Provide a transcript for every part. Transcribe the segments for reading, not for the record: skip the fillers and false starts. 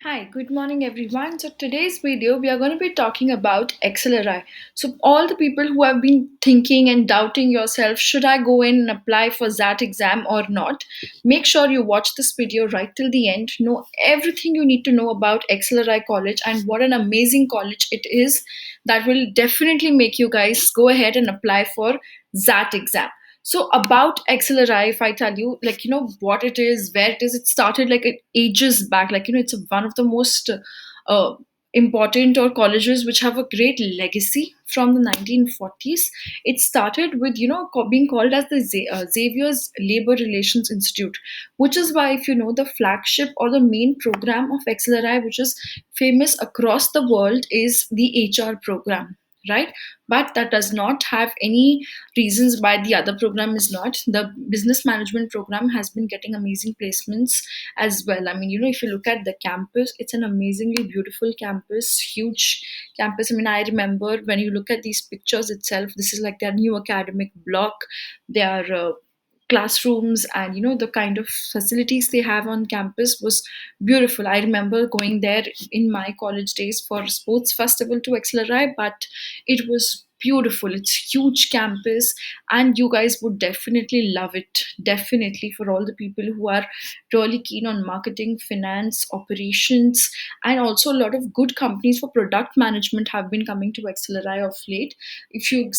Hi, good morning everyone. So today's video we are going to be talking about XLRI. So all the people who have been thinking and doubting yourself, should I go in and apply for that exam or not? Make sure you watch this video right till the end. Know everything you need to know about XLRI College and what an amazing college it is that will definitely make you guys go ahead and apply for that exam. So about XLRI, if I tell you, what it is, where it is, it started ages back. It's one of the most uh, important or colleges which have a great legacy from the 1940s. It started with being called as the Xavier's Labor Relations Institute, which is why, if you know, the flagship or the main program of XLRI, which is famous across the world, is the HR program, right? But that does not have any reasons why the other program is not. The business management program has been getting amazing placements as well. I mean, if you look at the campus, it's an amazingly beautiful campus, huge campus. I mean, I remember when you look at these pictures itself, this is like their new academic block, their classrooms, and the kind of facilities they have on campus was beautiful. I remember going there in my college days for sports festival to XLRI, but it was beautiful. It's huge campus, and you guys would definitely love it. Definitely, for all the people who are really keen on marketing, finance, operations, and also a lot of good companies for product management have been coming to XLRI of late. If you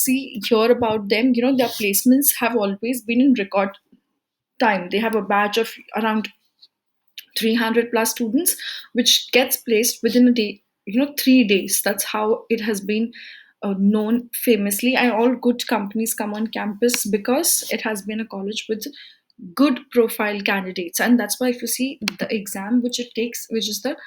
hear about them, their placements have always been in record time. They have a batch of around 300 plus students which gets placed within a day, 3 days. That's how it has been known famously, and all good companies come on campus because it has been a college with good profile candidates. And that's why, if you see the exam which it takes, which is the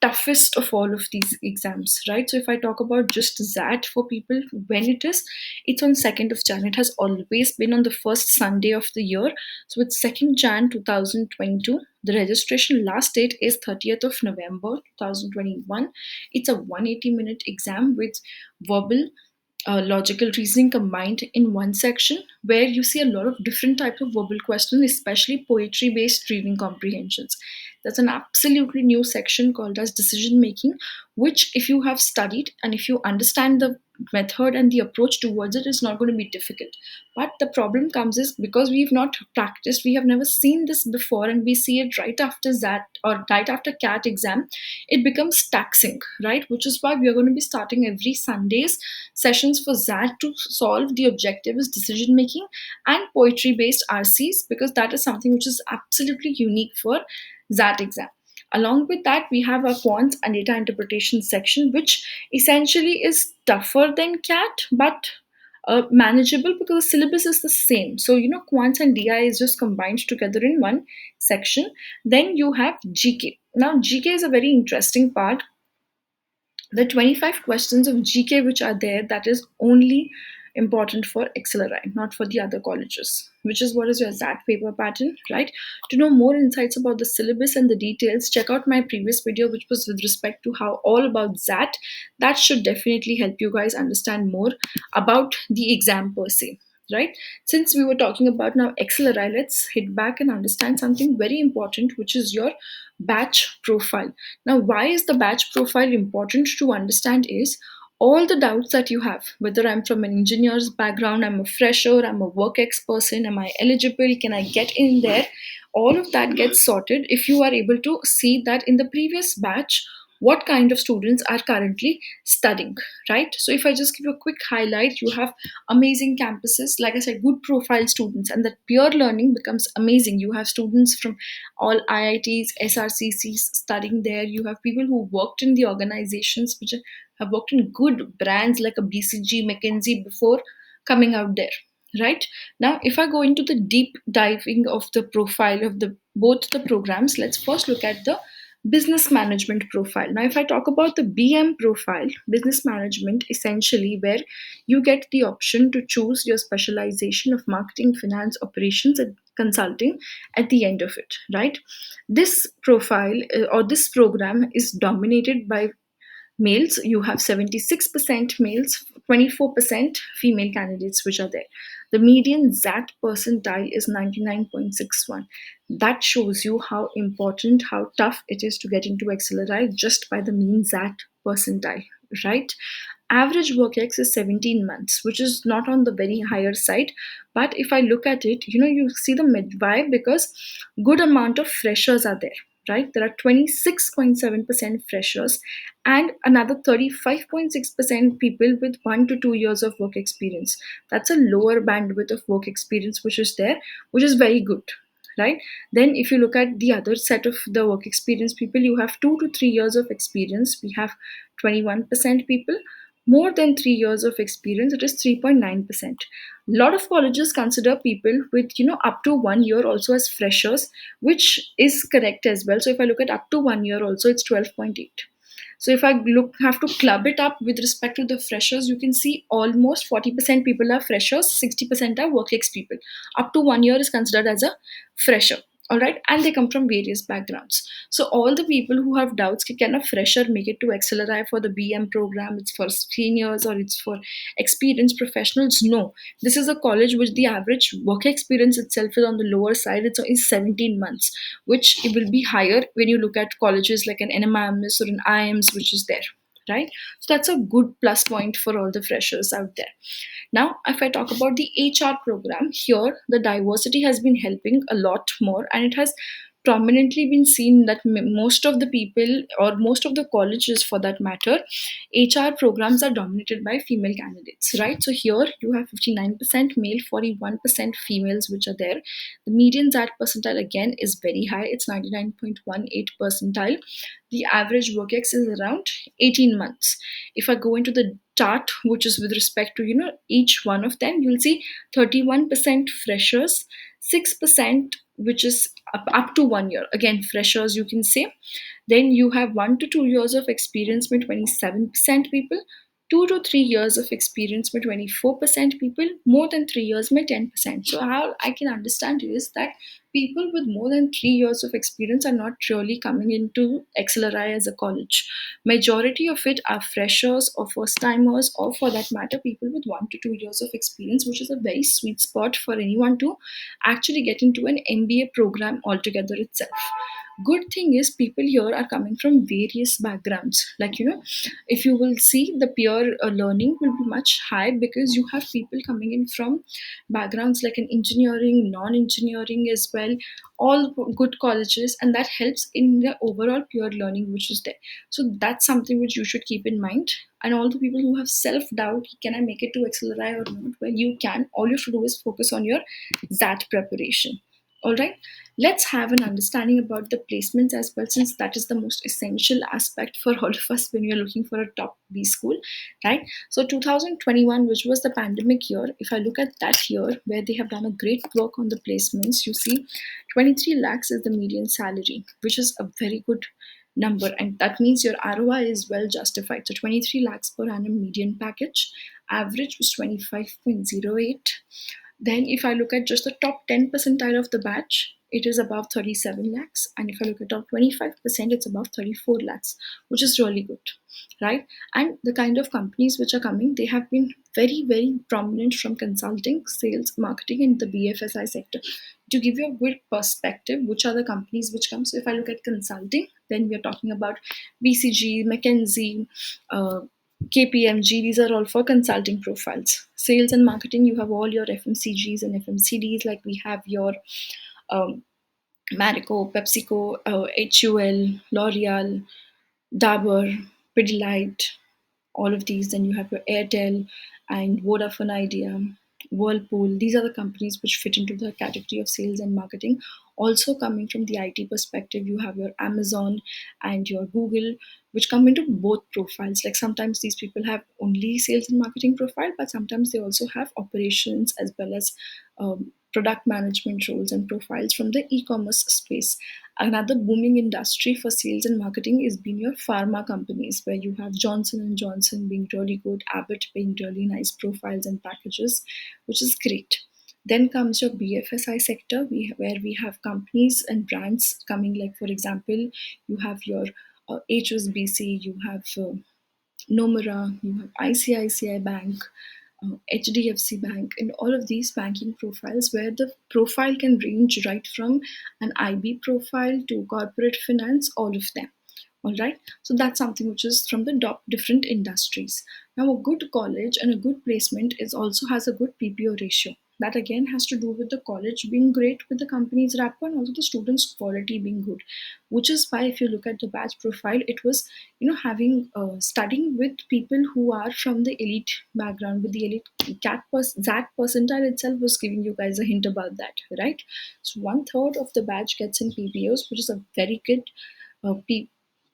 toughest of all of these exams, right? So if I talk about just that for people, when it is, it's on 2nd of Jan. It has always been on the first Sunday of the year. So it's 2nd Jan 2022. The registration last date is 30th of November 2021. It's a 180-minute exam with verbal, logical reasoning combined in one section, where you see a lot of different type of verbal questions, especially poetry based reading comprehensions. There's an absolutely new section called as decision making, which, if you have studied and if you understand the method and the approach towards it, is not going to be difficult. But the problem comes is, because we've not practiced, we have never seen this before, and we see it right after that or right after CAT exam, it becomes taxing, right? Which is why we are going to be starting every Sundays sessions for that to solve. The objective is decision making and poetry based RCs, because that is something which is absolutely unique for that exam. Along with that, we have a quant and data interpretation section, which essentially is tougher than CAT, but manageable because the syllabus is the same. So, quants and DI is just combined together in one section. Then you have GK. Now, GK is a very interesting part. The 25 questions of GK which are there, that is only important for XLRI, not for the other colleges, which is what is your ZAT paper pattern, right? To know more insights about the syllabus and the details, check out my previous video, which was with respect to how all about ZAT. That should definitely help you guys understand more about the exam per se, right? Since we were talking about now XLRI, let's hit back and understand something very important, which is your batch profile. Now, why is the batch profile important to understand is, all the doubts that you have, whether I'm from an engineer's background, I'm a fresher, I'm a work ex person, am I eligible, can I get in there, all of that gets sorted if you are able to see that in the previous batch what kind of students are currently studying, right? So if I just give you a quick highlight, you have amazing campuses, like I said, good profile students, and that peer learning becomes amazing. You have students from all IITs, SRCCs studying there. You have people who worked in the organizations which have worked in good brands like a BCG, McKinsey before coming out there. Right now, if I go into the deep diving of the profile of the both the programs, let's first look at the business management profile. Now, if I talk about the BM profile, business management, essentially where you get the option to choose your specialization of marketing, finance, operations, and consulting at the end of it, right? This profile or this program is dominated by males. You have 76% males, 24% female candidates which are there. The median ZAT percentile is 99.61. That shows you how important, how tough it is to get into XLRI just by the mean ZAT percentile, right? Average work-ex is 17 months, which is not on the very higher side. But if I look at it, you see the mid. Why? Because good amount of freshers are there, right? There are 26.7% freshers and another 35.6% people with 1 to 2 years of work experience. That's a lower bandwidth of work experience which is there, which is very good, right? Then if you look at the other set of the work experience people, you have 2 to 3 years of experience. We have 21% people. More than 3 years of experience, it is 3.9%. A lot of colleges consider people with up to 1 year also as freshers, which is correct as well. So if I look at up to 1 year also, it's 12.8. So if I look have to club it up with respect to the freshers, you can see almost 40% people are freshers, 60% are work ex people. Up to 1 year is considered as a fresher. All right, and they come from various backgrounds. So all the people who have doubts, can a fresher make it to XLRI for the BM program? It's for seniors or it's for experienced professionals? No, this is a college which the average work experience itself is on the lower side. It's is 17 months, which it will be higher when you look at colleges like an NMIMS or an IMS, which is there, right? So that's a good plus point for all the freshers out there. Now, if I talk about the HR program, here the diversity has been helping a lot more, and it has prominently been seen that most of the people, or most of the colleges for that matter, HR programs are dominated by female candidates, right? So here you have 59% male, 41% females, which are there. The median ZAT percentile again is very high, it's 99.18 percentile. The average work-ex is around 18 months. If I go into the chart, which is with respect to each one of them, you'll see 31% freshers, 6% which is up to 1 year, again freshers you can say. Then you have 1 to 2 years of experience with 27% people, 2 to 3 years of experience with 24% people, more than 3 years with 10%. So how I can understand is that people with more than 3 years of experience are not really coming into XLRI as a college. Majority of it are freshers or first timers, or for that matter, people with 1 to 2 years of experience, which is a very sweet spot for anyone to actually get into an MBA program altogether itself. Good thing is people here are coming from various backgrounds. Like if you will see, the peer learning will be much high because you have people coming in from backgrounds like an engineering, non-engineering as well, all good colleges, and that helps in the overall peer learning which is there. So that's something which you should keep in mind. And all the people who have self-doubt, can I make it to XLRI or not? Well, you can. All you should do is focus on your ZAT preparation. All right, let's have an understanding about the placements as well, since that is the most essential aspect for all of us when you're looking for a top B school, right? So 2021, which was the pandemic year, if I look at that year where they have done a great work on the placements, you see 23 lakhs is the median salary, which is a very good number, and that means your ROI is well justified. So 23 lakhs per annum median package, average was 25.08. Then if I look at just the top 10 percentile of the batch, it is above 37 lakhs. And if I look at top 25%, it's above 34 lakhs, which is really good, right? And the kind of companies which are coming, they have been very, very prominent from consulting, sales, marketing, and the BFSI sector. To give you a good perspective, which are the companies which come. So if I look at consulting, then we are talking about BCG, McKinsey, KPMG, these are all for consulting profiles. Sales and marketing, you have all your FMCGs and FMCDs, like we have your um, Marico, PepsiCo, HUL, L'Oreal, Dabur, Pidilite, all of these. Then you have your Airtel and Vodafone Idea, Whirlpool. These are the companies which fit into the category of sales and marketing. Also coming from the IT perspective, you have your Amazon and your Google, which come into both profiles. Like sometimes these people have only sales and marketing profile, but sometimes they also have operations as well as product management roles and profiles from the e-commerce space. Another booming industry for sales and marketing is being your pharma companies, where you have Johnson and Johnson being really good, Abbott being really nice profiles and packages, which is great. Then comes your BFSI sector, where we have companies and brands coming. Like for example, you have your HSBC, you have Nomura, you have ICICI Bank, HDFC Bank, and all of these banking profiles, where the profile can range right from an IB profile to corporate finance, all of them. All right, so that's something which is from the different industries. Now, a good college and a good placement is also has a good PPO ratio. That again has to do with the college being great with the company's rapport and also the students' quality being good, which is why if you look at the batch profile, it was having studying with people who are from the elite background with the elite that percentile itself was giving you guys a hint about that, right? So one third of the batch gets in PPOs, which is a very good uh, P-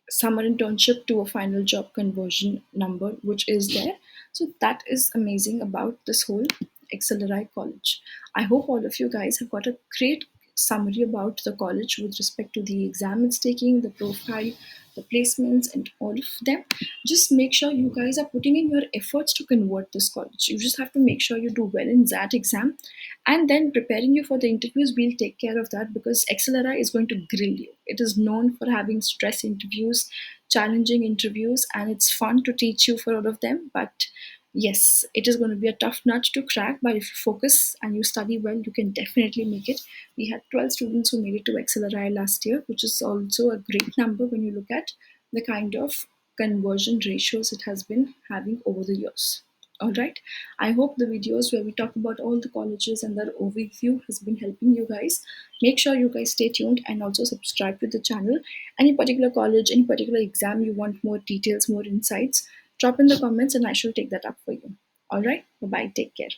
summer internship to a final job conversion number which is there. So that is amazing about this whole Accelerate college. I hope all of you guys have got a great summary about the college with respect to the exam it's taking, the profile, the placements, and all of them. Just make sure you guys are putting in your efforts to convert this college. You just have to make sure you do well in that exam, and then preparing you for the interviews. We'll take care of that because Accelerate is going to grill you. It is known for having stress interviews, challenging interviews, and it's fun to teach you for all of them. But yes, it is going to be a tough nut to crack, but if you focus and you study well, you can definitely make it. We had 12 students who made it to Accelerate last year, which is also a great number when you look at the kind of conversion ratios it has been having over the years. All right. I hope the videos where we talk about all the colleges and their overview has been helping you guys. Make sure you guys stay tuned and also subscribe to the channel. Any particular college, any particular exam you want more details, more insights, drop in the comments and I shall take that up for you. All right. Bye bye. Take care.